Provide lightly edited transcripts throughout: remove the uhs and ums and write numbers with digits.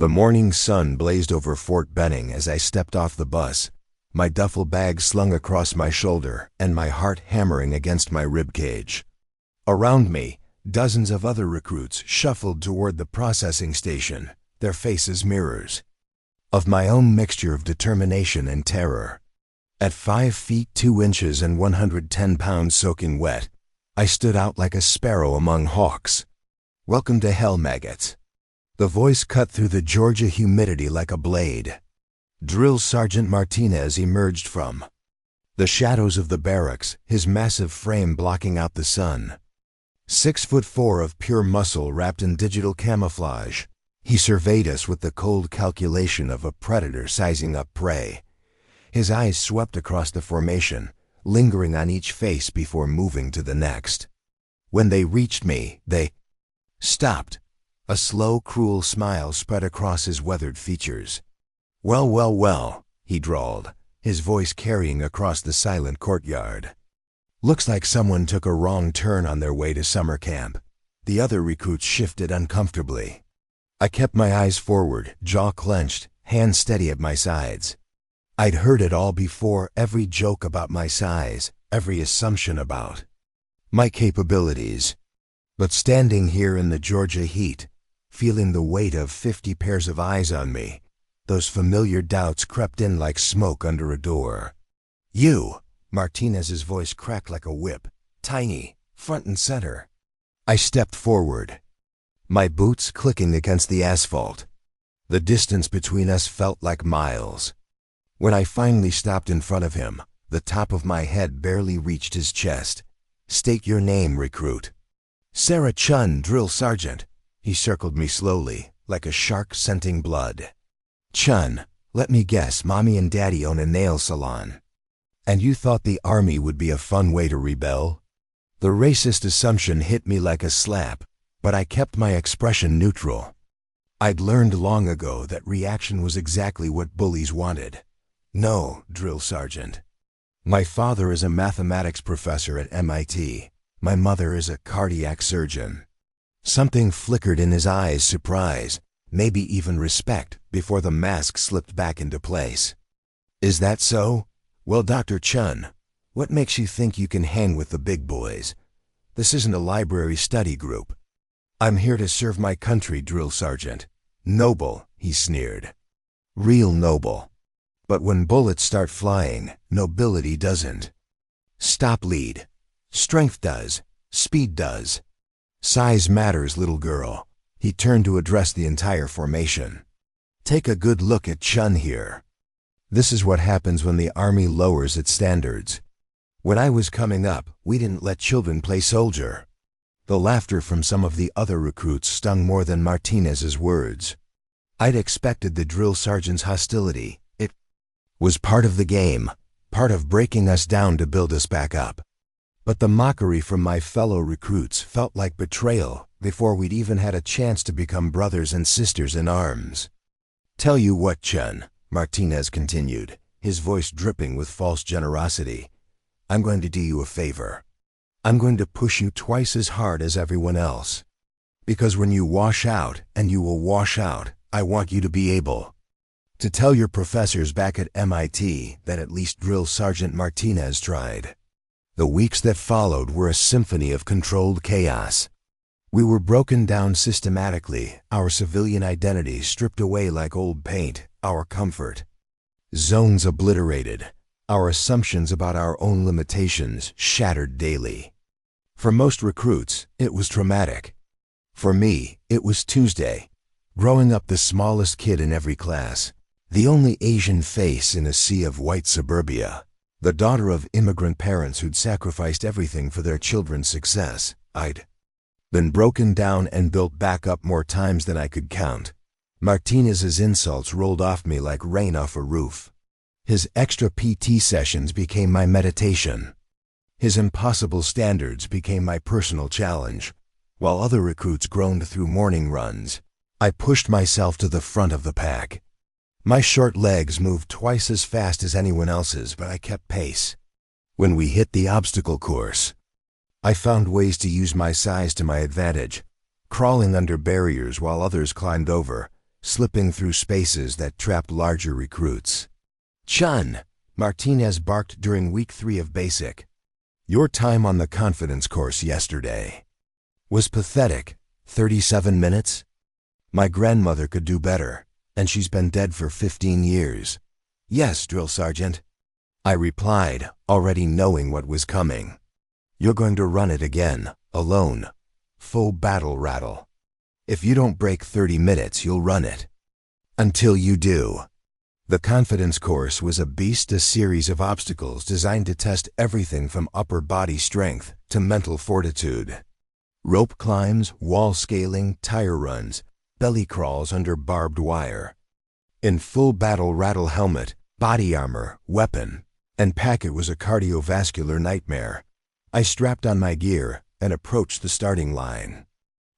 The morning sun blazed over Fort Benning as I stepped off the bus, my duffel bag slung across my shoulder and my heart hammering against my ribcage. Around me, dozens of other recruits shuffled toward the processing station, their faces mirrors of my own mixture of determination and terror. At 5 feet 2 inches and 110 pounds soaking wet, I stood out like a sparrow among hawks. "Welcome to hell, maggots." The voice cut through the Georgia humidity like a blade. Drill Sergeant Martinez emerged from the shadows of the barracks, his massive frame blocking out the sun. 6'4" of pure muscle wrapped in digital camouflage, he surveyed us with the cold calculation of a predator sizing up prey. His eyes swept across the formation, lingering on each face before moving to the next. When they reached me, they stopped. A slow, cruel smile spread across his weathered features. "Well, well, well," he drawled, his voice carrying across the silent courtyard. "Looks like someone took a wrong turn on their way to summer camp." The other recruits shifted uncomfortably. I kept my eyes forward, jaw clenched, hands steady at my sides. I'd heard it all before, every joke about my size, every assumption about my capabilities. But standing here in the Georgia heat, feeling the weight of 50 pairs of eyes on me, those familiar doubts crept in like smoke under a door. "You!" Martinez's voice cracked like a whip, tiny, front and center. I stepped forward, my boots clicking against the asphalt. The distance between us felt like miles. When I finally stopped in front of him, the top of my head barely reached his chest. "State your name, recruit." "Sarah Chun, drill sergeant." He circled me slowly, like a shark scenting blood. "Chun, let me guess, mommy and daddy own a nail salon. And you thought the army would be a fun way to rebel?" The racist assumption hit me like a slap, but I kept my expression neutral. I'd learned long ago that reaction was exactly what bullies wanted. "No, drill sergeant. My father is a mathematics professor at MIT. My mother is a cardiac surgeon." Something flickered in his eyes, surprise, maybe even respect, before the mask slipped back into place. "Is that so? Well, Dr. Chun, what makes you think you can hang with the big boys? This isn't a library study group." "I'm here to serve my country, drill sergeant." "Noble," he sneered. "Real noble. But when bullets start flying, nobility doesn't. Stop lead. Strength does. Speed does. Size matters, little girl." He turned to address the entire formation. "Take a good look at Chun here. This is what happens when the Army lowers its standards. When I was coming up, we didn't let children play soldier." The laughter from some of the other recruits stung more than Martinez's words. I'd expected the drill sergeant's hostility. It was part of the game, part of breaking us down to build us back up. But the mockery from my fellow recruits felt like betrayal before we'd even had a chance to become brothers and sisters in arms. "Tell you what, Chun," Martinez continued, his voice dripping with false generosity, "I'm going to do you a favor. I'm going to push you twice as hard as everyone else. Because when you wash out, and you will wash out, I want you to be able to tell your professors back at MIT that at least Drill Sergeant Martinez tried." The weeks that followed were a symphony of controlled chaos. We were broken down systematically, our civilian identities stripped away like old paint, our comfort zones obliterated, our assumptions about our own limitations shattered daily. For most recruits, it was traumatic. For me, it was Tuesday, growing up the smallest kid in every class, the only Asian face in a sea of white suburbia, the daughter of immigrant parents who'd sacrificed everything for their children's success. I'd been broken down and built back up more times than I could count. Martinez's insults rolled off me like rain off a roof. His extra PT sessions became my meditation. His impossible standards became my personal challenge. While other recruits groaned through morning runs, I pushed myself to the front of the pack. My short legs moved twice as fast as anyone else's, but I kept pace. When we hit the obstacle course, I found ways to use my size to my advantage, crawling under barriers while others climbed over, slipping through spaces that trapped larger recruits. "Chun," Martinez barked during week 3 of basic. "Your time on the confidence course yesterday was pathetic. 37 minutes? My grandmother could do better, and she's been dead for 15 years. "Yes, drill sergeant," I replied, already knowing what was coming. "You're going to run it again, alone. Full battle rattle. If you don't break 30 minutes, you'll run it. Until you do." The confidence course was a beast, a series of obstacles designed to test everything from upper body strength to mental fortitude. Rope climbs, wall scaling, tire runs, belly crawls under barbed wire. In full battle rattle helmet, body armor, weapon, and pack, it was a cardiovascular nightmare. I strapped on my gear and approached the starting line.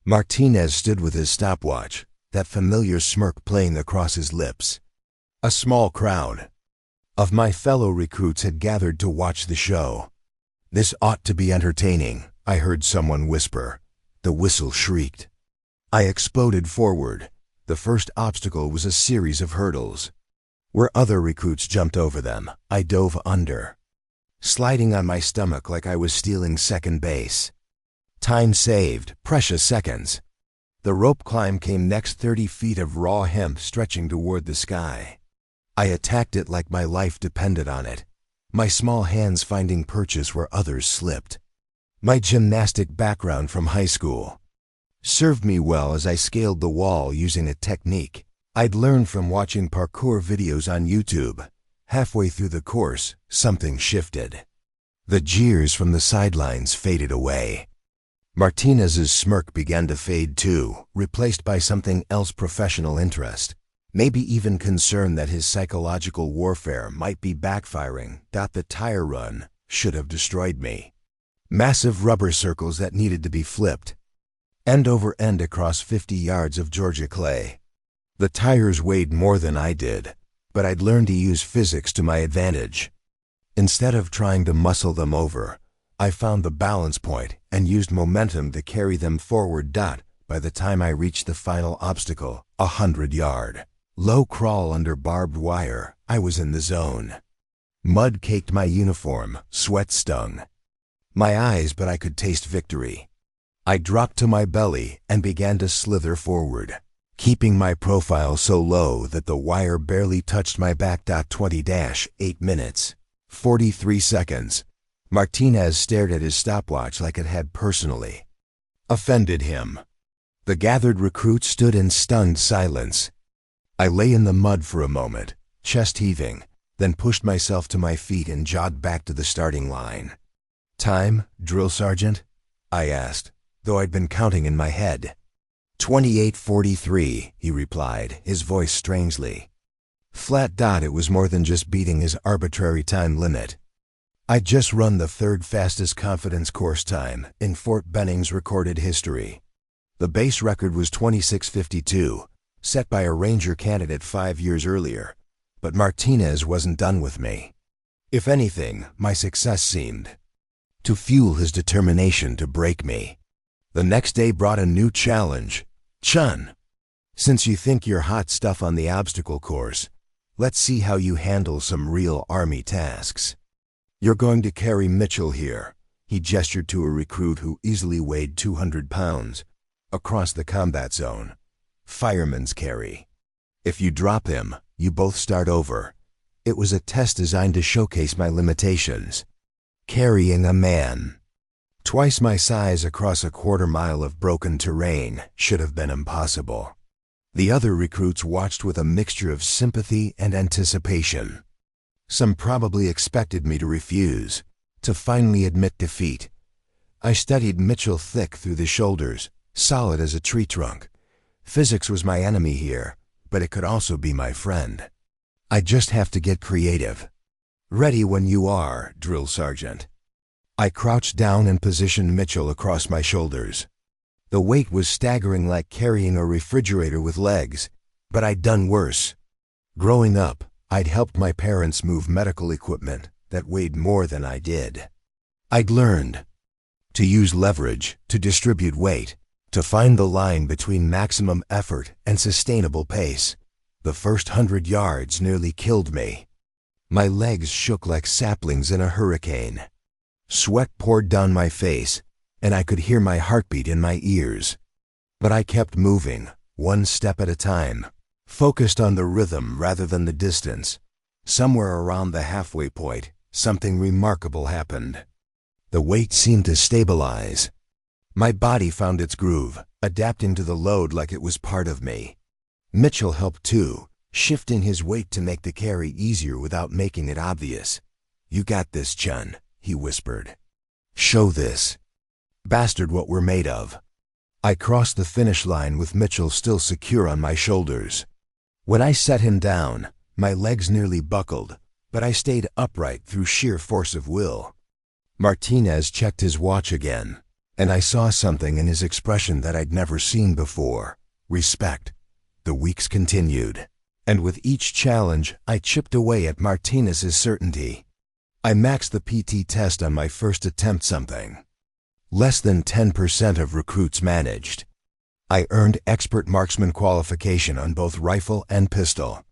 Martinez stood with his stopwatch, that familiar smirk playing across his lips. A small crowd of my fellow recruits had gathered to watch the show. "This ought to be entertaining," I heard someone whisper. The whistle shrieked. I exploded forward. The first obstacle was a series of hurdles. Where other recruits jumped over them, I dove under, sliding on my stomach like I was stealing second base. Time saved, precious seconds. The rope climb came next, 30 feet of raw hemp stretching toward the sky. I attacked it like my life depended on it, my small hands finding purchase where others slipped. My gymnastic background from high school served me well as I scaled the wall using a technique I'd learned from watching parkour videos on YouTube. Halfway through the course, something shifted. The jeers from the sidelines faded away. Martinez's smirk began to fade too, replaced by something else: professional interest. Maybe even concern that his psychological warfare might be backfiring. The tire run should have destroyed me. Massive rubber circles that needed to be flipped, end over end across 50 yards of Georgia clay. The tires weighed more than I did, but I'd learned to use physics to my advantage. Instead of trying to muscle them over, I found the balance point and used momentum to carry them forward. By the time I reached the final obstacle, 100-yard low crawl under barbed wire, I was in the zone. Mud caked my uniform, sweat stung my eyes, but I could taste victory. I dropped to my belly and began to slither forward, keeping my profile so low that the wire barely touched my back. 20-8 minutes, 43 seconds. Martinez stared at his stopwatch like it had personally offended him. The gathered recruits stood in stunned silence. I lay in the mud for a moment, chest heaving, then pushed myself to my feet and jogged back to the starting line. "Time, drill sergeant?" I asked, though I'd been counting in my head. 28:43, he replied, his voice strangely flat. It was more than just beating his arbitrary time limit. I'd just run the 3rd fastest confidence course time in Fort Benning's recorded history. The base record was 26:52, set by a Ranger candidate 5 years earlier, but Martinez wasn't done with me. If anything, my success seemed to fuel his determination to break me. The next day brought a new challenge. "Chun, since you think you're hot stuff on the obstacle course, let's see how you handle some real Army tasks. You're going to carry Mitchell here," he gestured to a recruit who easily weighed 200 pounds, "across the combat zone. Fireman's carry. If you drop him, you both start over." It was a test designed to showcase my limitations. Carrying a man twice my size across a quarter-mile of broken terrain should have been impossible. The other recruits watched with a mixture of sympathy and anticipation. Some probably expected me to refuse, to finally admit defeat. I studied Mitchell thick through the shoulders, solid as a tree trunk. Physics was my enemy here, but it could also be my friend. I just have to get creative. "Ready when you are, drill sergeant." I crouched down and positioned Mitchell across my shoulders. The weight was staggering, like carrying a refrigerator with legs, but I'd done worse. Growing up, I'd helped my parents move medical equipment that weighed more than I did. I'd learned to use leverage to distribute weight, To find the line between maximum effort and sustainable pace. The first 100 yards nearly killed me. My legs shook like saplings in a hurricane. Sweat poured down my face, and I could hear my heartbeat in my ears. But I kept moving, one step at a time, focused on the rhythm rather than the distance. Somewhere around the halfway point, something remarkable happened. The weight seemed to stabilize. My body found its groove, adapting to the load like it was part of me. Mitchell helped too, shifting his weight to make the carry easier without making it obvious. "You got this, Chun," he whispered. "Show this bastard what we're made of." I crossed the finish line with Mitchell still secure on my shoulders. When I set him down, my legs nearly buckled, but I stayed upright through sheer force of will. Martinez checked his watch again, and I saw something in his expression that I'd never seen before: respect. The weeks continued, and with each challenge, I chipped away at Martinez's certainty. I maxed the PT test on my first attempt something. Less than 10% of recruits managed. I earned expert marksman qualification on both rifle and pistol.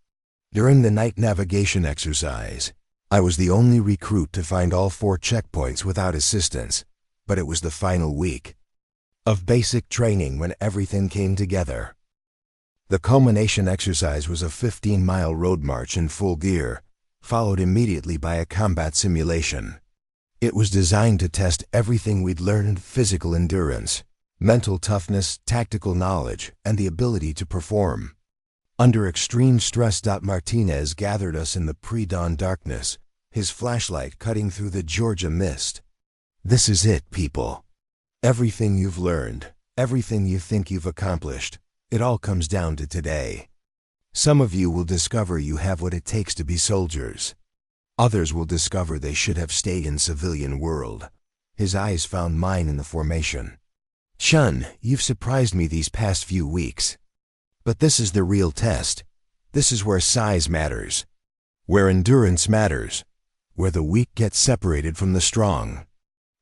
During the night navigation exercise, I was the only recruit to find all 4 checkpoints without assistance, but it was the final week of basic training when everything came together. The culmination exercise was a 15-mile road march in full gear, followed immediately by a combat simulation. It was designed to test everything we'd learned: physical endurance, mental toughness, tactical knowledge, and the ability to perform. Under extreme stress, Martinez gathered us in the pre-dawn darkness, his flashlight cutting through the Georgia mist. "This is it, people. Everything you've learned, everything you think you've accomplished, it all comes down to today. Some of you will discover you have what it takes to be soldiers. Others will discover they should have stayed in civilian world." His eyes found mine in the formation. "Chun, you've surprised me these past few weeks. But this is the real test. This is where size matters, where endurance matters, where the weak get separated from the strong."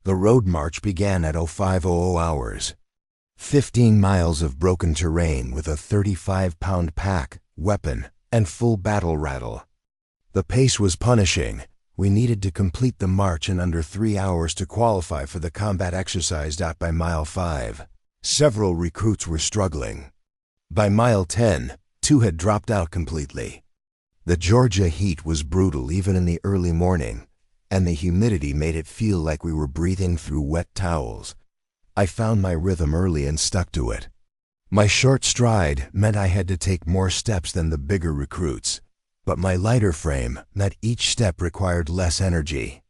The road march began at 05:00 hours. 15 miles of broken terrain with a 35-pound pack, weapon, and full battle rattle. The pace was punishing. We needed to complete the march in under 3 hours to qualify for the combat exercise. By mile 5, several recruits were struggling. By mile 10, 2 had dropped out completely. The Georgia heat was brutal even in the early morning, and the humidity made it feel like we were breathing through wet towels. I found my rhythm early and stuck to it. My short stride meant I had to take more steps than the bigger recruits, but my lighter frame meant each step required less energy.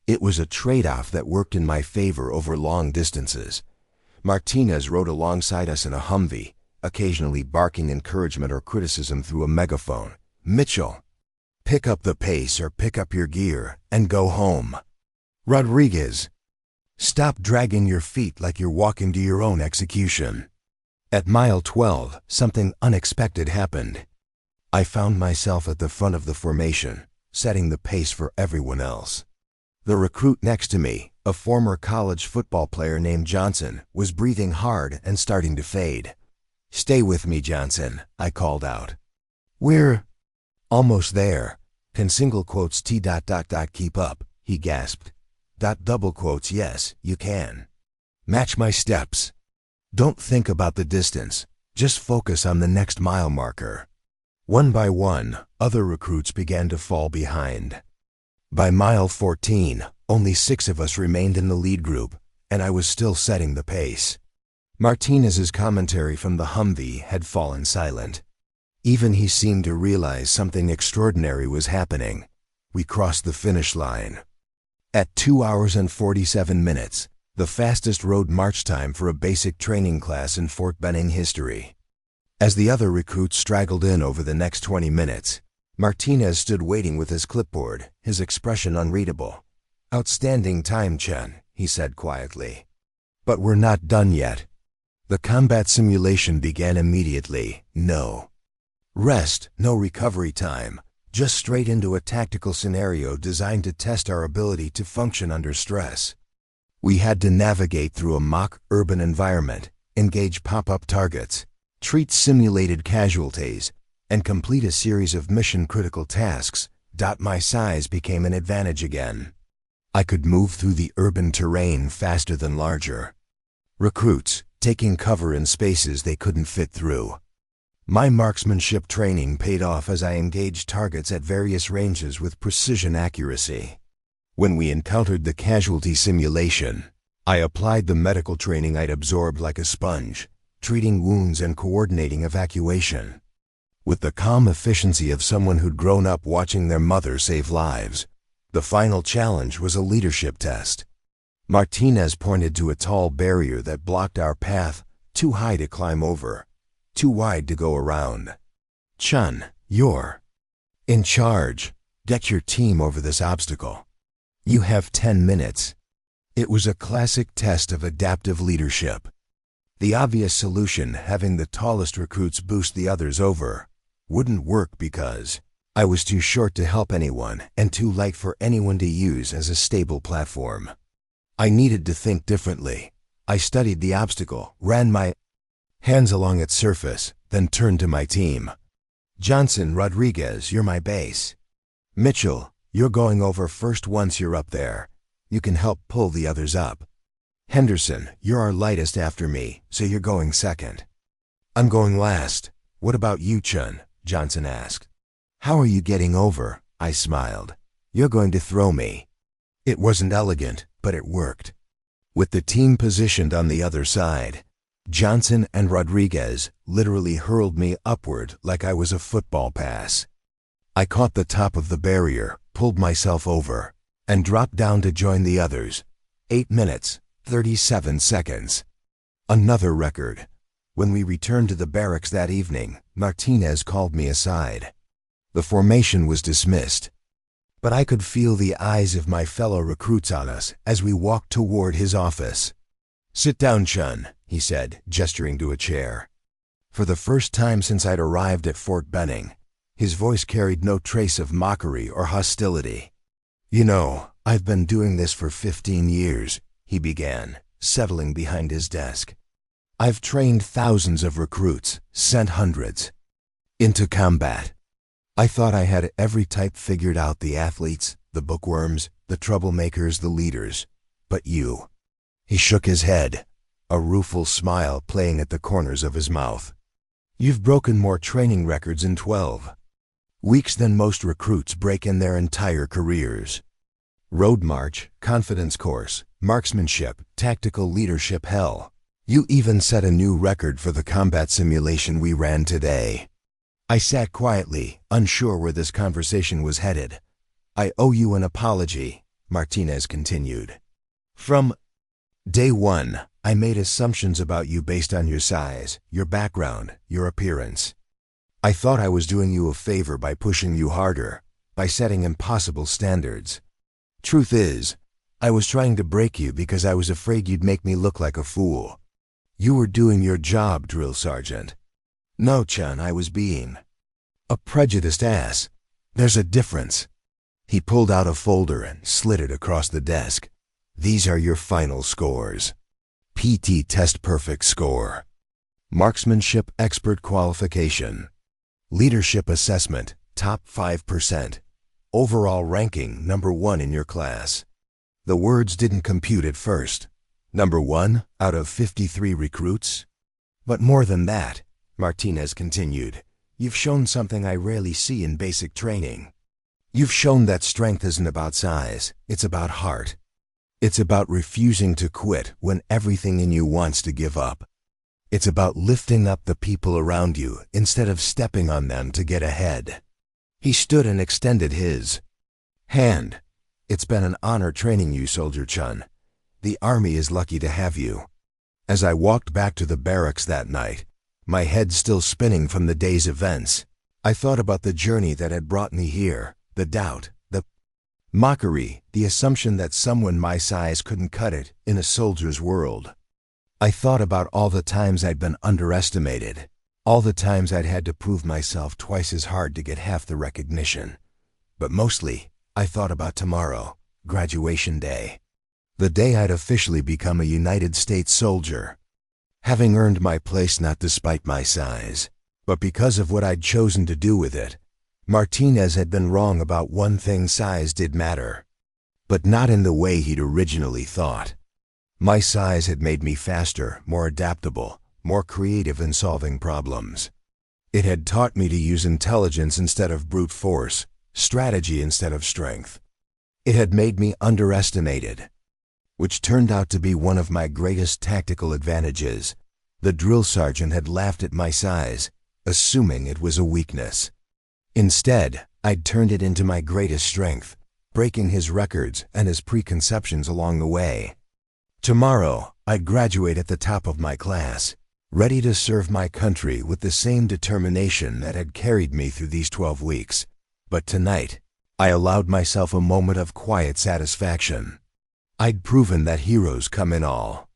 It was a trade-off that worked in my favor over long distances. Martinez rode alongside us in a Humvee, occasionally barking encouragement or criticism through a megaphone. "Mitchell, pick up the pace or pick up your gear and go home. Rodriguez, stop dragging your feet like you're walking to your own execution." At mile 12, something unexpected happened. I found myself at the front of the formation, setting the pace for everyone else. The recruit next to me, a former college football player named Johnson, was breathing hard and starting to fade. "Stay with me, Johnson," I called out. "We're almost there. Can single quotes T. keep up?" he gasped. Double quotes, "Yes, you can. Match my steps. Don't think about the distance. Just focus on the next mile marker." One by one, other recruits began to fall behind. By mile 14, only 6 of us remained in the lead group, and I was still setting the pace. Martinez's commentary from the Humvee had fallen silent. Even he seemed to realize something extraordinary was happening. We crossed the finish line. At 2 hours and 47 minutes, the fastest road march time for a basic training class in Fort Benning history. As the other recruits straggled in over the next 20 minutes, Martinez stood waiting with his clipboard, his expression unreadable. "Outstanding time, Chun," he said quietly. "But we're not done yet." The combat simulation began immediately. No rest, no recovery time, just straight into a tactical scenario designed to test our ability to function under stress. We had to navigate through a mock urban environment, engage pop-up targets, treat simulated casualties, and complete a series of mission-critical tasks. My size became an advantage again. I could move through the urban terrain faster than larger recruits, taking cover in spaces they couldn't fit through. My marksmanship training paid off as I engaged targets at various ranges with precision accuracy. When we encountered the casualty simulation, I applied the medical training I'd absorbed like a sponge, treating wounds and coordinating evacuation. With the calm efficiency of someone who'd grown up watching their mother save lives, the final challenge was a leadership test. Martinez pointed to a tall barrier that blocked our path, too high to climb over, too wide to go around. "Chun, you're in charge. Get your team over this obstacle. You have 10 minutes. It was a classic test of adaptive leadership. The obvious solution, having the tallest recruits boost the others over, wouldn't work because I was too short to help anyone and too light for anyone to use as a stable platform. I needed to think differently. I studied the obstacle, ran my hands along its surface, then turned to my team. "Johnson, Rodriguez, you're my base. Mitchell, you're going over first once you're up there. You can help pull the others up. Henderson, you're our lightest after me, so you're going second." "I'm going last. What about you, Chun?" Johnson asked. "How are you getting over?" I smiled. "You're going to throw me." It wasn't elegant, but it worked. With the team positioned on the other side, Johnson and Rodriguez literally hurled me upward like I was a football pass. I caught the top of the barrier, pulled myself over, and dropped down to join the others. 8 minutes, 37 seconds. Another record. When we returned to the barracks that evening, Martinez called me aside. The formation was dismissed, but I could feel the eyes of my fellow recruits on us as we walked toward his office. "Sit down, Chun," he said, gesturing to a chair. For the first time since I'd arrived at Fort Benning, his voice carried no trace of mockery or hostility. "You know, I've been doing this for 15 years, he began, settling behind his desk. "I've trained thousands of recruits, sent hundreds into combat. I thought I had every type figured out, the athletes, the bookworms, the troublemakers, the leaders. But you—" He shook his head, a rueful smile playing at the corners of his mouth. "You've broken more training records in 12 weeks than most recruits break in their entire careers. Road march, confidence course, marksmanship, tactical leadership, hell. You even set a new record for the combat simulation we ran today." I sat quietly, unsure where this conversation was headed. "I owe you an apology," Martinez continued. "From day one, I made assumptions about you based on your size, your background, your appearance. I thought I was doing you a favor by pushing you harder, by setting impossible standards. Truth is, I was trying to break you because I was afraid you'd make me look like a fool. You were doing your job, drill sergeant. No, Chun, I was being a prejudiced ass. There's a difference." He pulled out a folder and slid it across the desk. "These are your final scores. PT Test Perfect Score. Marksmanship Expert Qualification. Leadership Assessment, Top 5%. Overall ranking, number 1 in your class." The words didn't compute at first. Number 1 out of 53 recruits? "But more than that," Martinez continued, "you've shown something I rarely see in basic training. You've shown that strength isn't about size, it's about heart. It's about refusing to quit when everything in you wants to give up. It's about lifting up the people around you instead of stepping on them to get ahead." He stood and extended his hand. "It's been an honor training you, Soldier Chun. The Army is lucky to have you." As I walked back to the barracks that night, my head still spinning from the day's events, I thought about the journey that had brought me here, the doubt, the mockery, the assumption that someone my size couldn't cut it in a soldier's world. I thought about all the times I'd been underestimated, all the times I'd had to prove myself twice as hard to get half the recognition. But mostly, I thought about tomorrow, graduation day. The day I'd officially become a United States soldier. having earned my place not despite my size, but because of what I'd chosen to do with it. Martinez had been wrong about one thing: size did matter, but not in the way he'd originally thought. My size had made me faster, more adaptable, more creative in solving problems. It had taught me to use intelligence instead of brute force, strategy instead of strength. It had made me underestimated, which turned out to be one of my greatest tactical advantages. The drill sergeant had laughed at my size, assuming it was a weakness. Instead, I'd turned it into my greatest strength, breaking his records and his preconceptions along the way. Tomorrow, I'd graduate at the top of my class, ready to serve my country with the same determination that had carried me through these 12 weeks. But tonight, I allowed myself a moment of quiet satisfaction. I'd proven that heroes come in all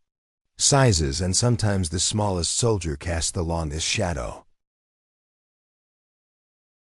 sizes, and sometimes the smallest soldier casts the longest shadow.